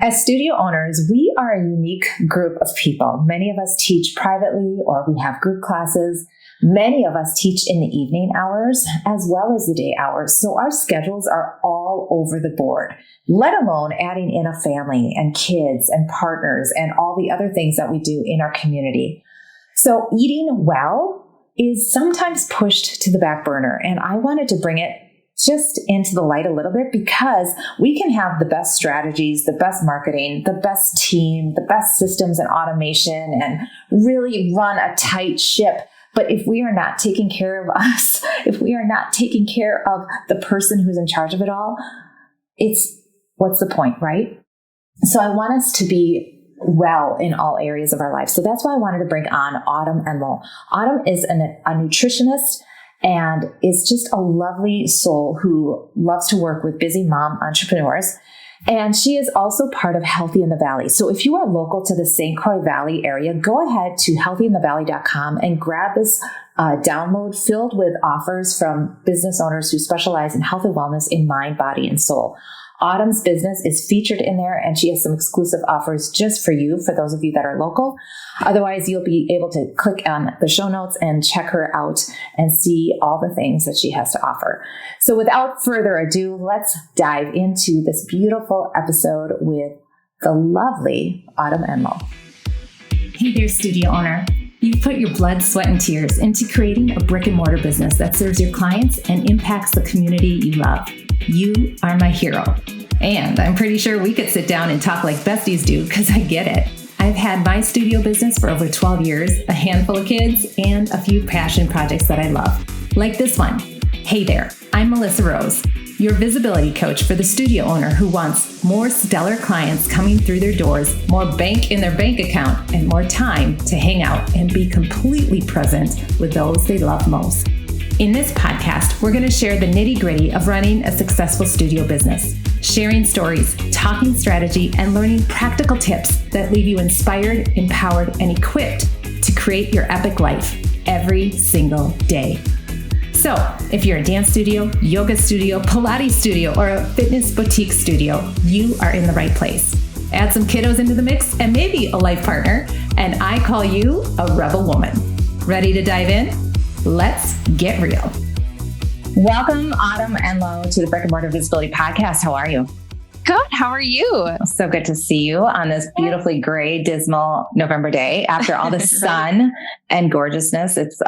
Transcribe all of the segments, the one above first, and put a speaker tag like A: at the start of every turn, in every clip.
A: As studio owners, we are a unique group of people. Many of us teach privately or we have group classes. Many of us teach in the evening hours as well as the day hours. So our schedules are all over the board, let alone adding in a family and kids and partners and all the other things that we do in our community. So eating well is sometimes pushed to the back burner. And I wanted to bring it just into the light a little bit because we can have the best strategies, the best marketing, the best team, the best systems and automation, and really run a tight ship. But if we are not taking care of us, if we are not taking care of the person who's in charge of it all, what's the point, right? So I want us to be well in all areas of our lives. So that's why I wanted to bring on Autumn Enloe. Autumn is a nutritionist and is just a lovely soul who loves to work with busy mom entrepreneurs. And she is also part of Healthy in the Valley. So if you are local to the St. Croix Valley area, go ahead to healthyinthevalley.com and grab this download filled with offers from business owners who specialize in health and wellness in mind, body, and soul. Autumn's business is featured in there, and she has some exclusive offers just for you, for those of you that are local. Otherwise, you'll be able to click on the show notes and check her out and see all the things that she has to offer. So without further ado, let's dive into this beautiful episode with the lovely Autumn Enloe.
B: Hey there, studio owner. You've put your blood, sweat, and tears into creating a brick and mortar business that serves your clients and impacts the community you love. You are my hero. And I'm pretty sure we could sit down and talk like besties do because I get it. I've had my studio business for over 12 years, a handful of kids, and a few passion projects that I love. Like this one. Hey there, I'm Melissa Rose, your visibility coach for the studio owner who wants more stellar clients coming through their doors, more bank in their bank account, and more time to hang out and be completely present with those they love most. In this podcast, we're going to share the nitty-gritty of running a successful studio business, sharing stories, talking strategy, and learning practical tips that leave you inspired, empowered, and equipped to create your epic life every single day. So, if you're a dance studio, yoga studio, Pilates studio, or a fitness boutique studio, you are in the right place. Add some kiddos into the mix and maybe a life partner, and I call you a rebel woman. Ready to dive in? Let's get real. Welcome, Autumn Enloe, to the Brick and Mortar Visibility Podcast. How are you?
C: Good. How are you?
A: So good to see you on this beautifully gray, dismal November day after all the sun and gorgeousness. It's,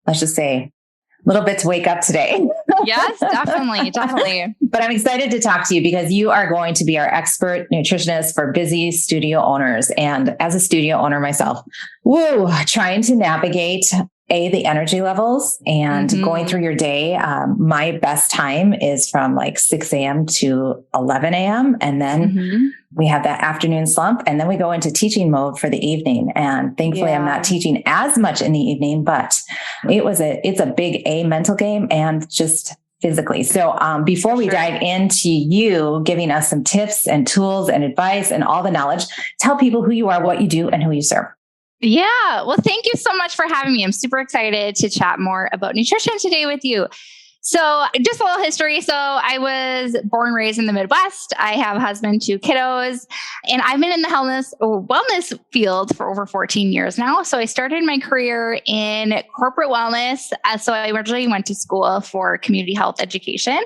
A: let's just say, a little bit to wake up today.
C: Yes, definitely.
A: But I'm excited to talk to you because you are going to be our expert nutritionist for busy studio owners. And as a studio owner myself, trying to navigate the energy levels and going through your day. My best time is from like 6 a.m. to 11 a.m. And then we have that afternoon slump and then we go into teaching mode for the evening. And thankfully I'm not teaching as much in the evening, but it's a big mental game and just physically. So before we dive into you giving us some tips and tools and advice and all the knowledge, tell people who you are, what you do, and who you serve.
C: Yeah. Well, thank you so much for having me. I'm super excited to chat more about nutrition today with you. So just a little history. So I was born and raised in the Midwest. I have a husband, 2 kiddos, and I've been in the wellness field for over 14 years now. So I started my career in corporate wellness. So I originally went to school for community health education,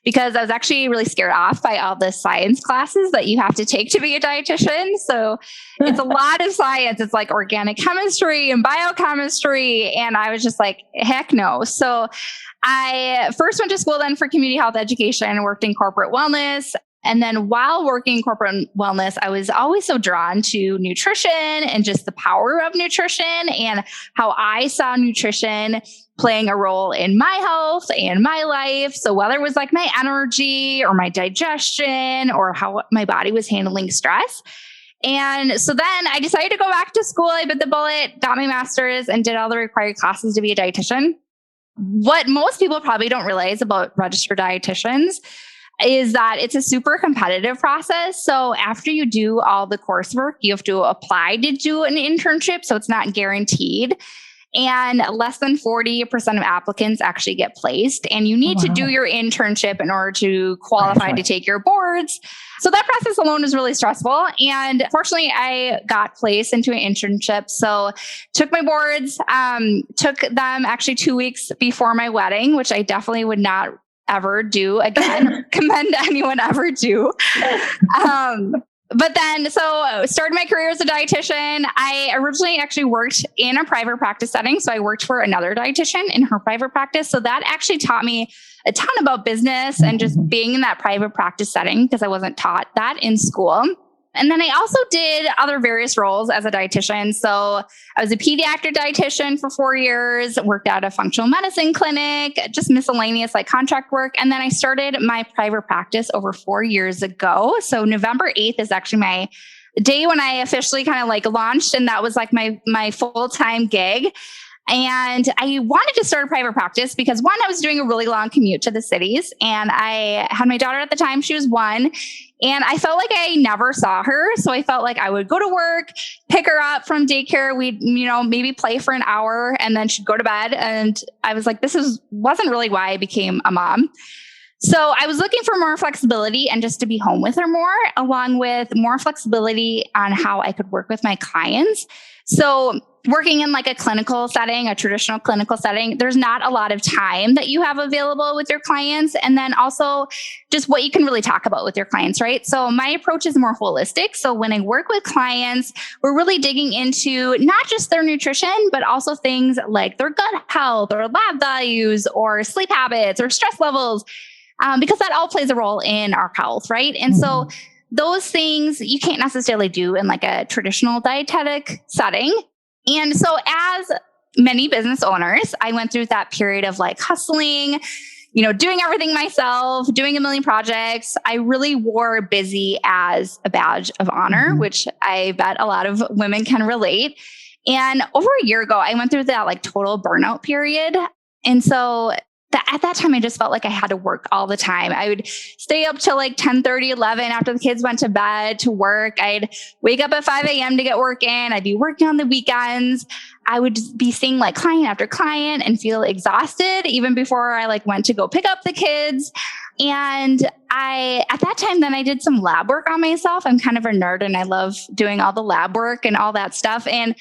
C: because I was actually really scared off by all the science classes that you have to take to be a dietitian. So it's a lot of science. It's like organic chemistry and biochemistry. And I was just like, heck no. So I first went to school then for community health education and worked in corporate wellness. And then while working in corporate wellness, I was always so drawn to nutrition and just the power of nutrition and how I saw nutrition playing a role in my health and my life. So whether it was like my energy or my digestion or how my body was handling stress. And so then I decided to go back to school. I bit the bullet, got my master's, and did all the required classes to be a dietitian. What most people probably don't realize about registered dietitians is that it's a super competitive process. So after you do all the coursework, you have to apply to do an internship. So it's not guaranteed. and less than 40% of applicants actually get placed. And you need to do your internship in order to qualify to take your boards. So that process alone is really stressful. And fortunately, I got placed into an internship. So took my boards, took them actually 2 weeks before my wedding, which I definitely would not ever do again, commend anyone ever do. But then, so started my career as a dietitian. I originally actually worked in a private practice setting. So I worked for another dietitian in her private practice. So that actually taught me a ton about business and just being in that private practice setting, because I wasn't taught that in school. And then I also did other various roles as a dietitian. So I was a pediatric dietitian for 4 years, worked at a functional medicine clinic, just miscellaneous like contract work. And then I started my private practice over 4 years ago. So November 8th is actually my day when I officially kind of like launched. And that was like my full-time gig. And I wanted to start a private practice because one, I was doing a really long commute to the cities, and I had my daughter at the time, she was 1, and I felt like I never saw her. So I felt like I would go to work, pick her up from daycare. We'd, maybe play for an hour and then she'd go to bed. And I was like, wasn't really why I became a mom. So I was looking for more flexibility and just to be home with her more, along with more flexibility on how I could work with my clients. So working in like a clinical setting, a traditional clinical setting, there's not a lot of time that you have available with your clients. And then also just what you can really talk about with your clients, right? So my approach is more holistic. So when I work with clients, we're really digging into not just their nutrition, but also things like their gut health or lab values or sleep habits or stress levels, because that all plays a role in our health, right? And so those things you can't necessarily do in like a traditional dietetic setting. And so as many business owners, I went through that period of like hustling, doing everything myself, doing a million projects. I really wore busy as a badge of honor, which I bet a lot of women can relate. And over a year ago, I went through that like total burnout period. And so at that time, I just felt like I had to work all the time. I would stay up till like 10:30, 11 after the kids went to bed to work. I'd wake up at 5 a.m. to get work in. I'd be working on the weekends. I would be seeing like client after client and feel exhausted even before I like went to go pick up the kids. And at that time, then I did some lab work on myself. I'm kind of a nerd and I love doing all the lab work and all that stuff. And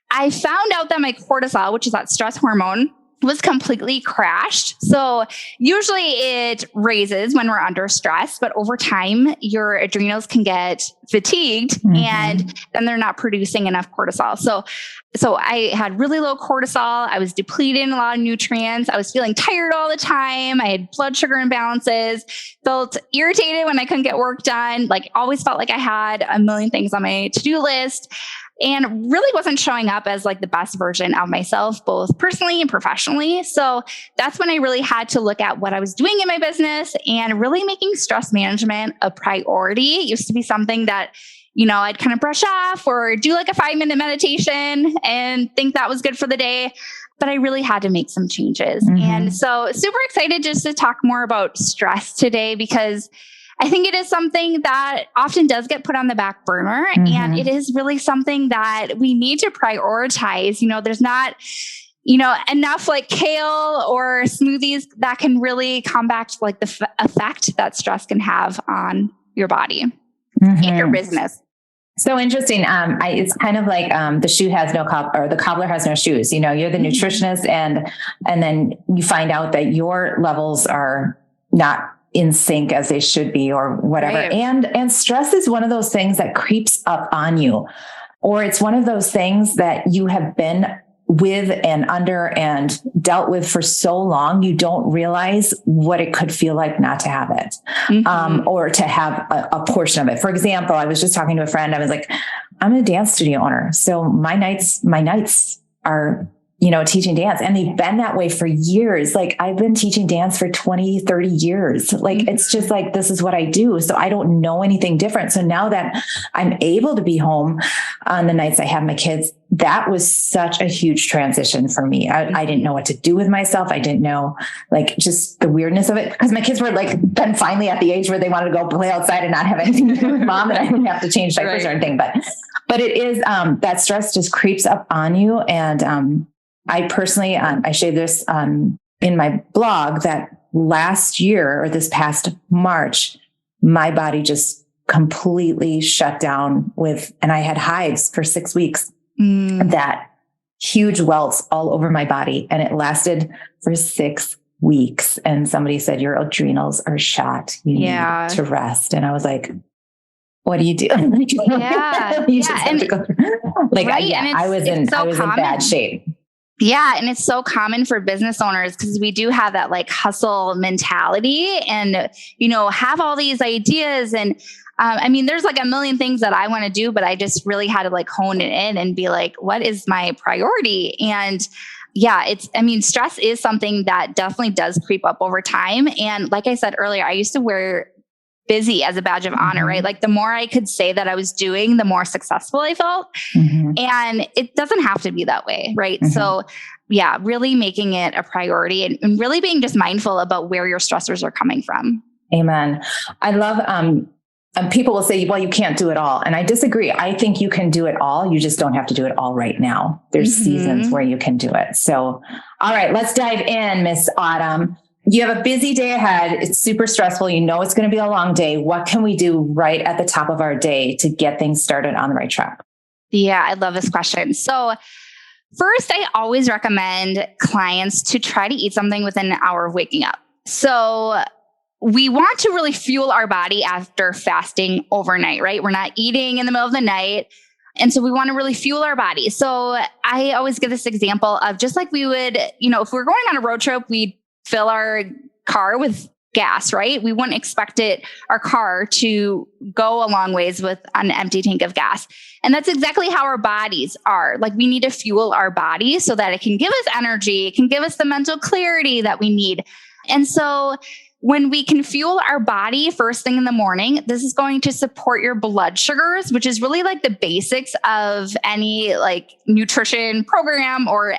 C: I found out that my cortisol, which is that stress hormone, was completely crashed. So usually it raises when we're under stress, but over time, your adrenals can get fatigued and then they're not producing enough cortisol. So I had really low cortisol. I was depleted in a lot of nutrients. I was feeling tired all the time. I had blood sugar imbalances, felt irritated when I couldn't get work done, like always felt like I had a million things on my to-do list. And really wasn't showing up as like the best version of myself, both personally and professionally. So that's when I really had to look at what I was doing in my business and really making stress management a priority. It used to be something that, I'd kind of brush off or do like a 5-minute meditation and think that was good for the day. But I really had to make some changes. And so super excited just to talk more about stress today, because I think it is something that often does get put on the back burner, and it is really something that we need to prioritize. There's not, enough like kale or smoothies that can really combat like the effect that stress can have on your body and your business.
A: So interesting. It's kind of like the shoe has no or the cobbler has no shoes. You're the nutritionist, and then you find out that your levels are not in sync as they should be or whatever. Right. And stress is one of those things that creeps up on you, or it's one of those things that you have been with and under and dealt with for so long, you don't realize what it could feel like not to have it, or to have a portion of it. For example, I was just talking to a friend. I was like, I'm a dance studio owner. So my nights are, teaching dance, and they've been that way for years. Like I've been teaching dance for 20, 30 years. Like, it's just like, this is what I do. So I don't know anything different. So now that I'm able to be home on the nights I have my kids, that was such a huge transition for me. I didn't know what to do with myself. I didn't know like just the weirdness of it, because my kids were like then finally at the age where they wanted to go play outside and not have anything to do with mom, and I didn't have to change diapers or anything. But it is, that stress just creeps up on you. And, I personally, I shared this in my blog that last year or this past March, my body just completely shut down and I had hives for 6 weeks, that huge welts all over my body. And it lasted for 6 weeks. And somebody said, your adrenals are shot. You need to rest. And I was like, what do you do? You just have to go through. I was in bad shape.
C: Yeah. And it's so common for business owners because we do have that like hustle mentality and, have all these ideas. And there's like a million things that I want to do, but I just really had to like hone it in and be like, what is my priority? And stress is something that definitely does creep up over time. And like I said earlier, I used to wear busy as a badge of honor, right? Like the more I could say that I was doing, the more successful I felt. And it doesn't have to be that way, right? So really making it a priority and really being just mindful about where your stressors are coming from.
A: Amen. I love, people will say, well, you can't do it all. And I disagree. I think you can do it all. You just don't have to do it all right now. There's seasons where you can do it. So, all right, let's dive in, Miss Autumn. You have a busy day ahead. It's super stressful. It's going to be a long day. What can we do right at the top of our day to get things started on the right track?
C: Yeah, I love this question. So first, I always recommend clients to try to eat something within an hour of waking up. So we want to really fuel our body after fasting overnight, right? We're not eating in the middle of the night. And so we want to really fuel our body. So I always give this example of just like we would, if we're going on a road trip, we'd fill our car with gas, right? We wouldn't expect our car to go a long ways with an empty tank of gas. And that's exactly how our bodies are. Like we need to fuel our body so that it can give us energy. It can give us the mental clarity that we need. And so when we can fuel our body first thing in the morning, this is going to support your blood sugars, which is really like the basics of any like nutrition program or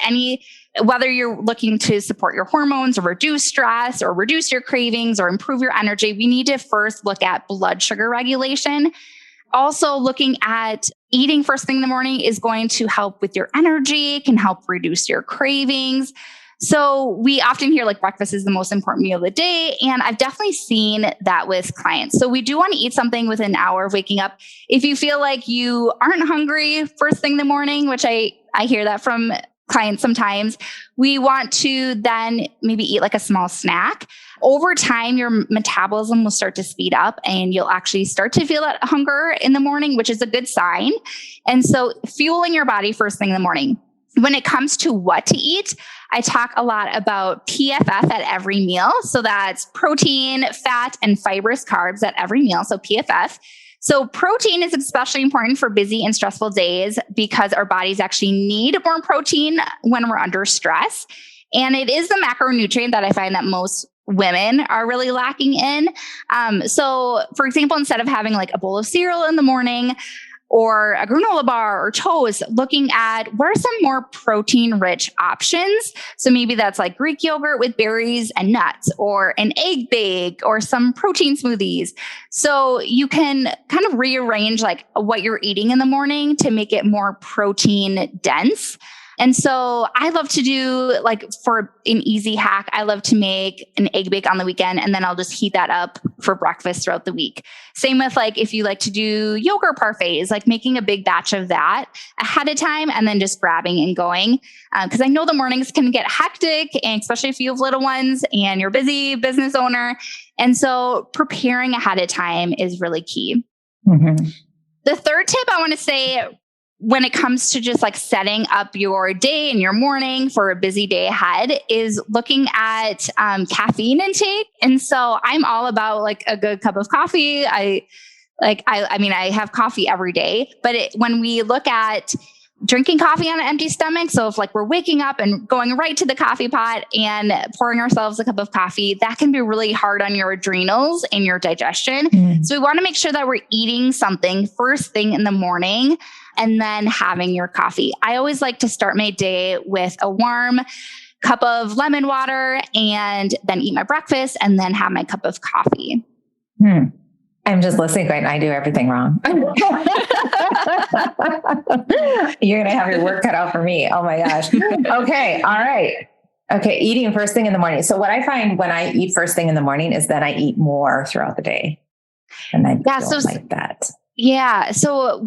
C: whether you're looking to support your hormones or reduce stress or reduce your cravings or improve your energy. We need to first look at blood sugar regulation. Also, looking at eating first thing in the morning is going to help with your energy, can help reduce your cravings. So we often hear like breakfast is the most important meal of the day. And I've definitely seen that with clients. So we do want to eat something within an hour of waking up. If you feel like you aren't hungry first thing in the morning, which I hear that from clients sometimes, we want to then maybe eat like a small snack. Over time, your metabolism will start to speed up and you'll actually start to feel that hunger in the morning, which is a good sign. And so fueling your body first thing in the morning. When it comes to what to eat, I talk a lot about PFF at every meal. So that's protein, fat, and fibrous carbs at every meal. So PFF. So protein is especially important for busy and stressful days because our bodies actually need more protein when we're under stress. And it is the macronutrient that I find that most women are really lacking in. So for example, instead of having like a bowl of cereal in the morning, or a granola bar or toast, looking at what are some more protein-rich options. So maybe that's like Greek yogurt with berries and nuts, or an egg bake, or some protein smoothies. So you can kind of rearrange like what you're eating in the morning to make it more protein dense. And so I love to do like for an easy hack, I love to make an egg bake on the weekend and then I'll just heat that up for breakfast throughout the week. Same with like if you like to do yogurt parfaits, like making a big batch of that ahead of time and then just grabbing and going. Because I know the mornings can get hectic, and especially if you have little ones and you're a busy business owner. And so preparing ahead of time is really key.
A: Mm-hmm.
C: The third tip I want to say, when it comes to just like setting up your day and your morning for a busy day ahead, is looking at caffeine intake. And so I'm all about like a good cup of coffee. I have coffee every day, but when we look at drinking coffee on an empty stomach, so if like we're waking up and going right to the coffee pot and pouring ourselves a cup of coffee, that can be really hard on your adrenals and your digestion. So we want to make sure that we're eating something first thing in the morning and then having your coffee. I always like to start my day with a warm cup of lemon water and then eat my breakfast and then have my cup of coffee.
A: I'm just listening going, I do everything wrong. You're going to have your work cut out for me. Oh my gosh. Okay. All right. Okay. Eating first thing in the morning. So what I find when I eat first thing in the morning is that I eat more throughout the day. And I don't like that.
C: Yeah. So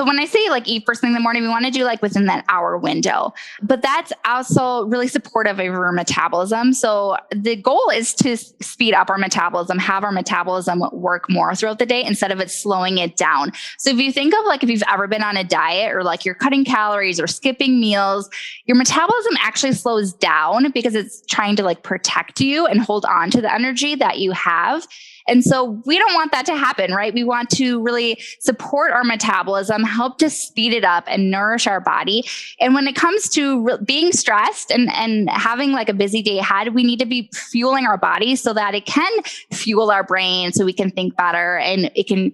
C: when I say like eat first thing in the morning, we want to do like within that hour window, but that's also really supportive of your metabolism. So the goal is to speed up our metabolism, have our metabolism work more throughout the day instead of it slowing it down. So if you think of like, if you've ever been on a diet or like you're cutting calories or skipping meals, your metabolism actually slows down because it's trying to like protect you and hold on to the energy that you have. And so we don't want that to happen, right? We want to really support our metabolism, help to speed it up and nourish our body. And when it comes to being stressed and having like a busy day ahead, we need to be fueling our body so that it can fuel our brain so we can think better, and it can,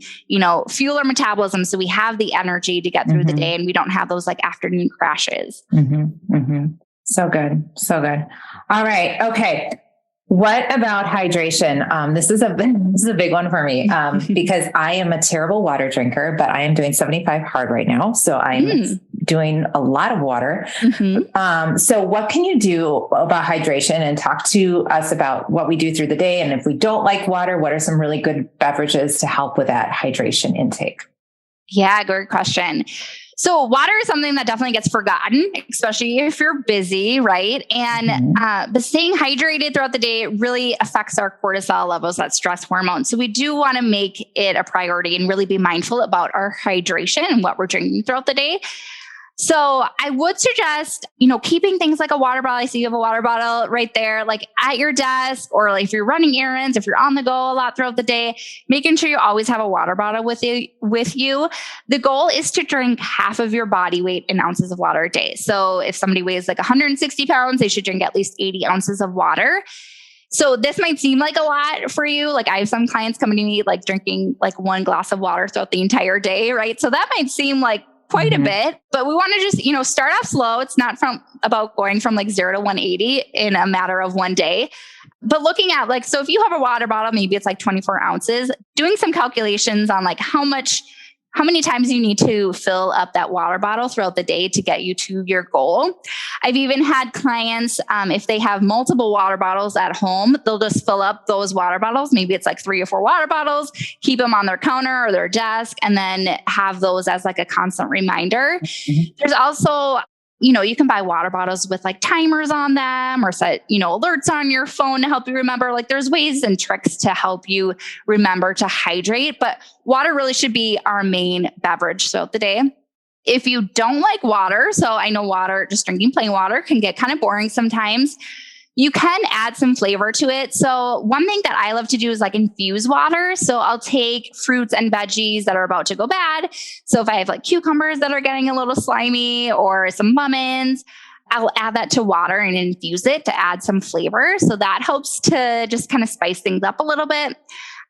C: fuel our metabolism so we have the energy to get through the day and we don't have those like afternoon crashes.
A: So good. So good. All right. Okay. What about hydration? This is a big one for me because I am a terrible water drinker, but I am doing 75 hard right now. So I'm doing a lot of water. So what can you do about hydration, and talk to us about what we do through the day? And if we don't like water, what are some really good beverages to help with that hydration intake?
C: Yeah, good question. So water is something that definitely gets forgotten, especially if you're busy, right? And but staying hydrated throughout the day really affects our cortisol levels, that stress hormone. So we do want to make it a priority and really be mindful about our hydration and what we're drinking throughout the day. So I would suggest, keeping things like a water bottle. I see you have a water bottle right there, like at your desk, or like if you're running errands, if you're on the go a lot throughout the day, making sure you always have a water bottle with you. The goal is to drink half of your body weight in ounces of water a day. So if somebody weighs like 160 pounds, they should drink at least 80 ounces of water. So this might seem like a lot for you. Like I have some clients coming to me like drinking like one glass of water throughout the entire day, right? So that might seem like quite a bit, but we want to just, start off slow. It's not about going from like 0 to 180 in a matter of one day, but looking at like, so if you have a water bottle, maybe it's like 24 ounces, doing some calculations on like how many times you need to fill up that water bottle throughout the day to get you to your goal. I've even had clients, if they have multiple water bottles at home, they'll just fill up those water bottles. Maybe it's like 3 or 4 water bottles, keep them on their counter or their desk, and then have those as like a constant reminder. There's also, you can buy water bottles with like timers on them, or set, alerts on your phone to help you remember. Like there's ways and tricks to help you remember to hydrate, but water really should be our main beverage throughout the day. If you don't like water, so I know just drinking plain water can get kind of boring sometimes. You can add some flavor to it. So one thing that I love to do is like infuse water. So I'll take fruits and veggies that are about to go bad. So if I have like cucumbers that are getting a little slimy, or some lemons, I'll add that to water and infuse it to add some flavor. So that helps to just kind of spice things up a little bit.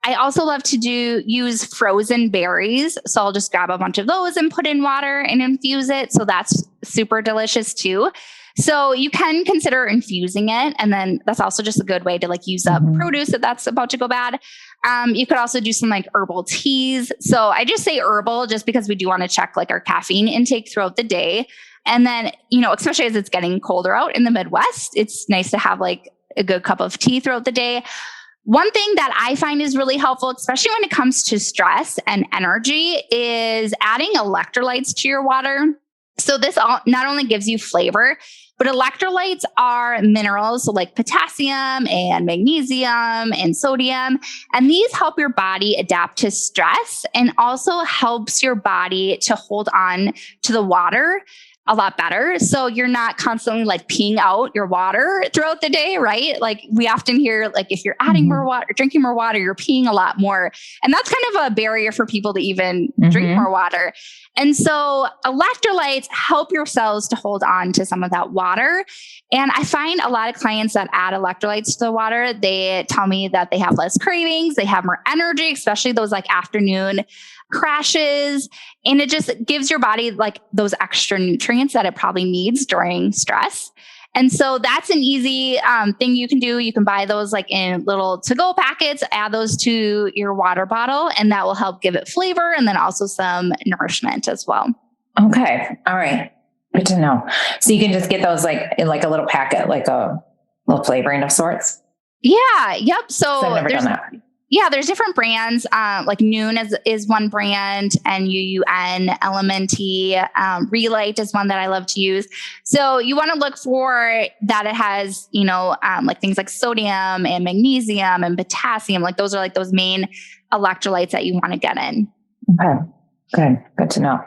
C: I also love to use frozen berries. So I'll just grab a bunch of those and put in water and infuse it. So that's super delicious too. So you can consider infusing it. And then that's also just a good way to like use up produce that's about to go bad. You could also do some like herbal teas. So I just say herbal just because we do want to check like our caffeine intake throughout the day. And then, especially as it's getting colder out in the Midwest, it's nice to have like a good cup of tea throughout the day. One thing that I find is really helpful, especially when it comes to stress and energy, is adding electrolytes to your water. So this not only gives you flavor, but electrolytes are minerals, so like potassium and magnesium and sodium. And these help your body adapt to stress, and also helps your body to hold on to the water a lot better. So you're not constantly like peeing out your water throughout the day, right? Like we often hear, like if you're adding more water, drinking more water, you're peeing a lot more. And that's kind of a barrier for people to even drink more water. And so electrolytes help your cells to hold on to some of that water. And I find a lot of clients that add electrolytes to the water, they tell me that they have less cravings, they have more energy, especially those like afternoon crashes. And it just gives your body like those extra nutrients that it probably needs during stress. And so that's an easy thing you can do. You can buy those like in little to-go packets, add those to your water bottle, and that will help give it flavor and then also some nourishment as well.
A: Okay. All right. Good to know. So you can just get those like in like a little packet, like a little flavoring of sorts.
C: Yeah. Yep. So
A: I've never done that.
C: Yeah, there's different brands. Like Noon is one brand, NUUN, LMNT, Relight is one that I love to use. So you want to look for that it has, like things like sodium and magnesium and potassium. Like those are like those main electrolytes that you want to get in.
A: Okay. Good to know.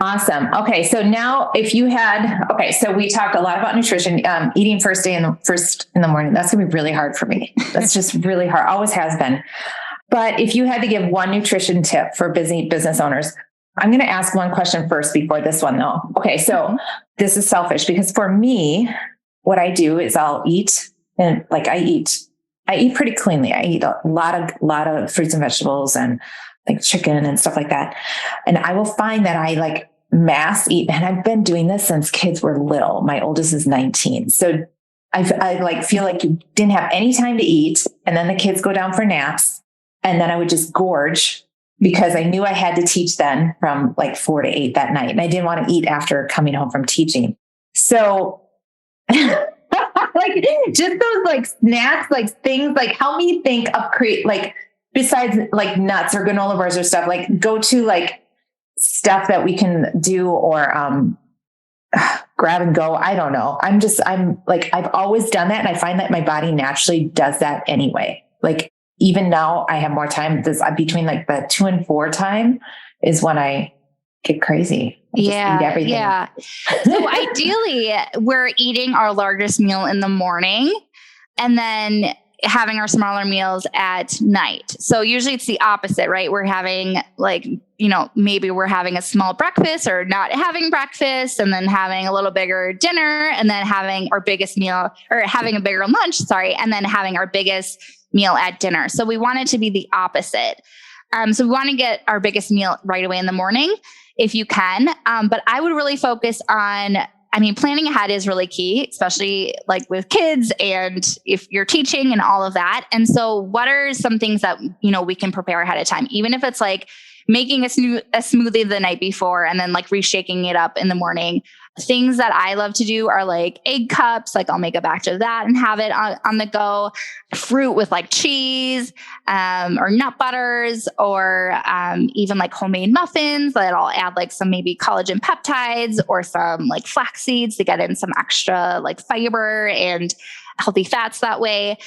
A: Awesome. Okay. So now so we talked a lot about nutrition, eating first in the morning. That's going to be really hard for me. That's just really hard. Always has been. But if you had to give one nutrition tip for busy business owners, I'm going to ask one question first before this one though. Okay. So this is selfish because for me, what I do is I'll eat and like I eat pretty cleanly. I eat a lot of fruits and vegetables and like chicken and stuff like that. And I will find that I like mass eat. And I've been doing this since kids were little. My oldest is 19. So I like feel like you didn't have any time to eat. And then the kids go down for naps. And then I would just gorge because I knew I had to teach then from like 4 to 8 that night. And I didn't want to eat after coming home from teaching. So like just those like snacks, like things like help me think of like, besides like nuts or granola bars or stuff, like go to like stuff that we can do or grab and go. I don't know. I'm like, I've always done that. And I find that my body naturally does that anyway. Like even now I have more time. Between like the 2 and 4 time is when I get crazy. Eat everything.
C: Yeah. So ideally we're eating our largest meal in the morning and then having our smaller meals at night. So usually it's the opposite, right? We're having like, maybe we're having a small breakfast or not having breakfast and then having a little bigger dinner and then having our biggest meal or having a bigger lunch, and then having our biggest meal at dinner. So we want it to be the opposite. So we want to get our biggest meal right away in the morning if you can. But I would really focus on planning ahead is really key, especially like with kids and if you're teaching and all of that. And so what are some things that, we can prepare ahead of time, even if it's like making a smoothie the night before and then like reshaking it up in the morning. Things that I love to do are like egg cups. Like I'll make a batch of that and have it on the go. Fruit with like cheese or nut butters or even like homemade muffins that I'll add like some maybe collagen peptides or some like flax seeds to get in some extra like fiber and healthy fats that way.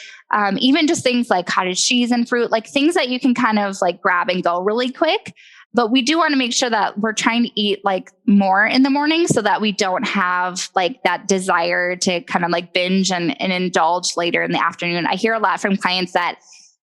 C: Even just things like cottage cheese and fruit, like things that you can kind of like grab and go really quick. But we do want to make sure that we're trying to eat like more in the morning so that we don't have like that desire to kind of like binge and indulge later in the afternoon. I hear a lot from clients that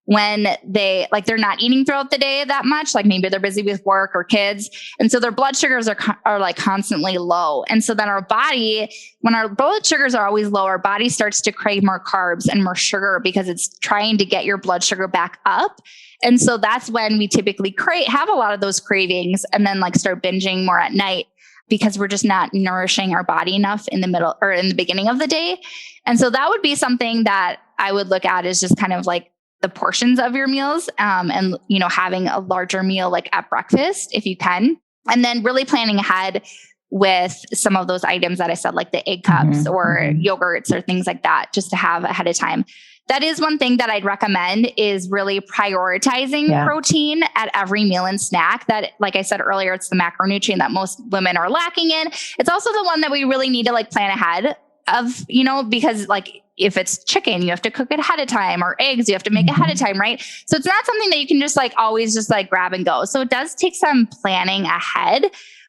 C: when they're not eating throughout the day that much, like maybe they're busy with work or kids. And so their blood sugars are like constantly low. And so then our body, when our blood sugars are always low, our body starts to crave more carbs and more sugar because it's trying to get your blood sugar back up. And so that's when we typically have a lot of those cravings and then like start binging more at night because we're just not nourishing our body enough in the middle or in the beginning of the day. And so that would be something that I would look at is just kind of like the portions of your meals and, having a larger meal like at breakfast if you can. And then really planning ahead with some of those items that I said, like the egg cups or yogurts or things like that, just to have ahead of time. That is one thing that I'd recommend is really prioritizing protein at every meal and snack. That, like I said earlier, it's the macronutrient that most women are lacking in. It's also the one that we really need to like plan ahead of, because like if it's chicken, you have to cook it ahead of time, or eggs, you have to make ahead of time, right? So it's not something that you can just like always just like grab and go. So it does take some planning ahead.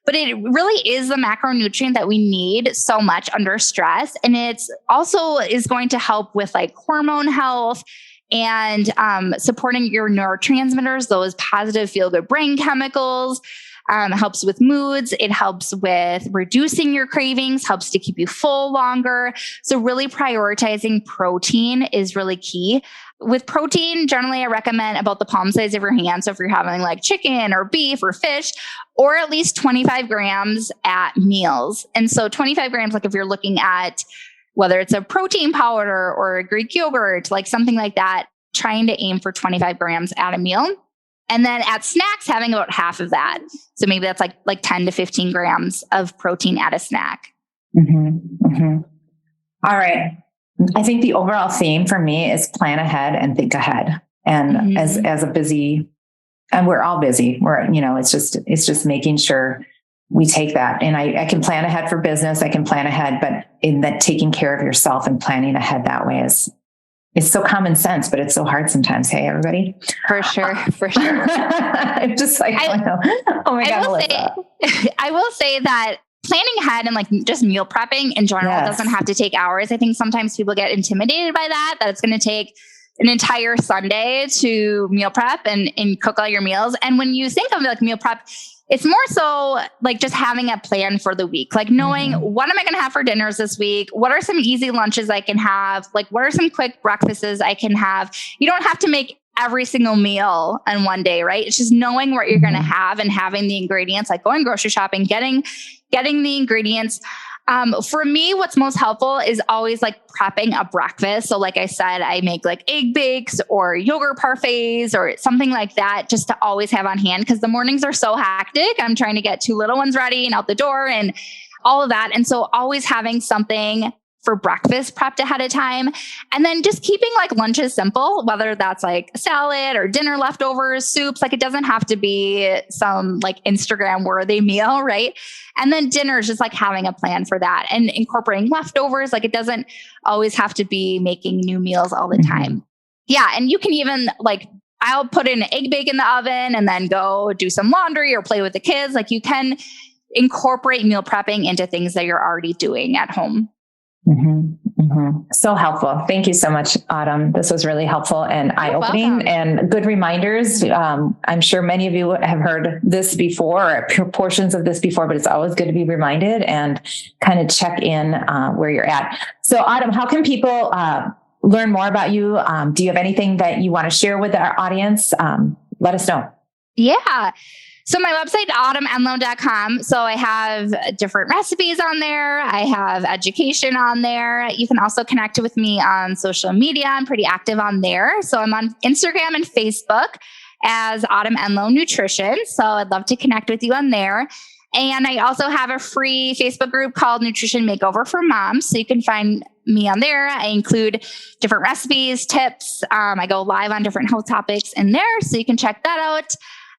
C: But it really is the macronutrient that we need so much under stress. And it's also is going to help with like hormone health and supporting your neurotransmitters, those positive feel-good brain chemicals, helps with moods. It helps with reducing your cravings, helps to keep you full longer. So really prioritizing protein is really key. With protein, generally, I recommend about the palm size of your hand. So if you're having like chicken or beef or fish, or at least 25 grams at meals. And so 25 grams, like if you're looking at whether it's a protein powder or a Greek yogurt, like something like that, trying to aim for 25 grams at a meal. And then at snacks, having about half of that. So maybe that's like 10 to 15 grams of protein at a snack.
A: Mm-hmm. Mm-hmm. All right. I think the overall theme for me is plan ahead and think ahead. And as a busy, and we're all busy, it's just making sure we take that. And I can plan ahead for business. I can plan ahead, but in that taking care of yourself and planning ahead that way it's so common sense, but it's so hard sometimes. Hey, everybody.
C: For sure.
A: I'm just like, oh my God, Melissa.
C: I will say that planning ahead and like just meal prepping in general doesn't have to take hours. I think sometimes people get intimidated by that it's going to take an entire Sunday to meal prep and cook all your meals. And when you think of like meal prep, it's more so like just having a plan for the week, like knowing what am I going to have for dinners this week? What are some easy lunches I can have? Like, what are some quick breakfasts I can have? You don't have to make every single meal in one day, right? It's just knowing what you're going to have and having the ingredients, like going grocery shopping, getting the ingredients. For me, what's most helpful is always like prepping a breakfast. So like I said, I make like egg bakes or yogurt parfaits or something like that, just to always have on hand, because the mornings are so hectic. I'm trying to get 2 little ones ready and out the door and all of that. And so always having something for breakfast prepped ahead of time. And then just keeping like lunches simple, whether that's like a salad or dinner leftovers, soups, like it doesn't have to be some like Instagram worthy meal, right? And then dinner is just like having a plan for that and incorporating leftovers. Like it doesn't always have to be making new meals all the time. Yeah. And you can even like, I'll put an egg bake in the oven and then go do some laundry or play with the kids. Like you can incorporate meal prepping into things that you're already doing at home.
A: So helpful. Thank you so much, Autumn. This was really helpful and eye-opening and good reminders. I'm sure many of you have heard this before, or portions of this before, but it's always good to be reminded and kind of check in where you're at. So Autumn, how can people learn more about you? Do you have anything that you want to share with our audience? Let us know.
C: Yeah. So my website, autumnenloe.com. So I have different recipes on there. I have education on there. You can also connect with me on social media. I'm pretty active on there. So I'm on Instagram and Facebook as Autumn Enloe Nutrition. So I'd love to connect with you on there. And I also have a free Facebook group called Nutrition Makeover for Moms. So you can find me on there. I include different recipes, tips. I go live on different health topics in there. So you can check that out.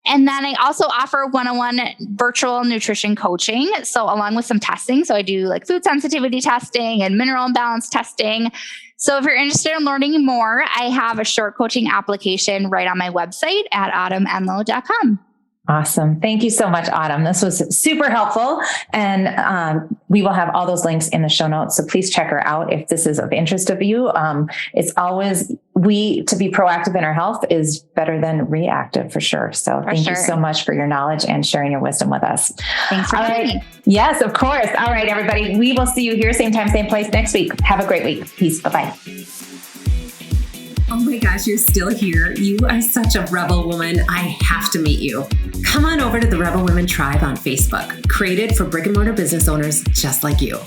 C: And then I also offer one-on-one virtual nutrition coaching. So along with some testing. So I do like food sensitivity testing and mineral imbalance testing. So if you're interested in learning more, I have a short coaching application right on my website at autumnenloe.com.
A: Awesome. Thank you so much, Autumn. This was super helpful. And we will have all those links in the show notes. So please check her out if this is of interest of you. It's always, to be proactive in our health is better than reactive for sure. So thank you so much for your knowledge and sharing your wisdom with us.
C: Thanks for having me.
A: Yes, of course. All right, everybody. We will see you here, same time, same place next week. Have a great week. Peace. Bye-bye.
B: Oh my gosh, you're still here. You are such a rebel woman. I have to meet you. Come on over to the Rebel Women Tribe on Facebook, created for brick and mortar business owners just like you.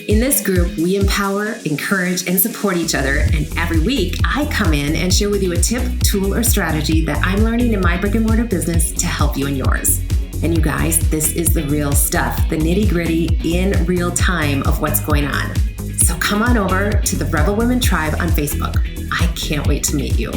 B: In this group, we empower, encourage, and support each other. And every week, I come in and share with you a tip, tool, or strategy that I'm learning in my brick and mortar business to help you in yours. And you guys, this is the real stuff, the nitty-gritty in real time of what's going on. So come on over to the Rebel Women Tribe on Facebook. I can't wait to meet you.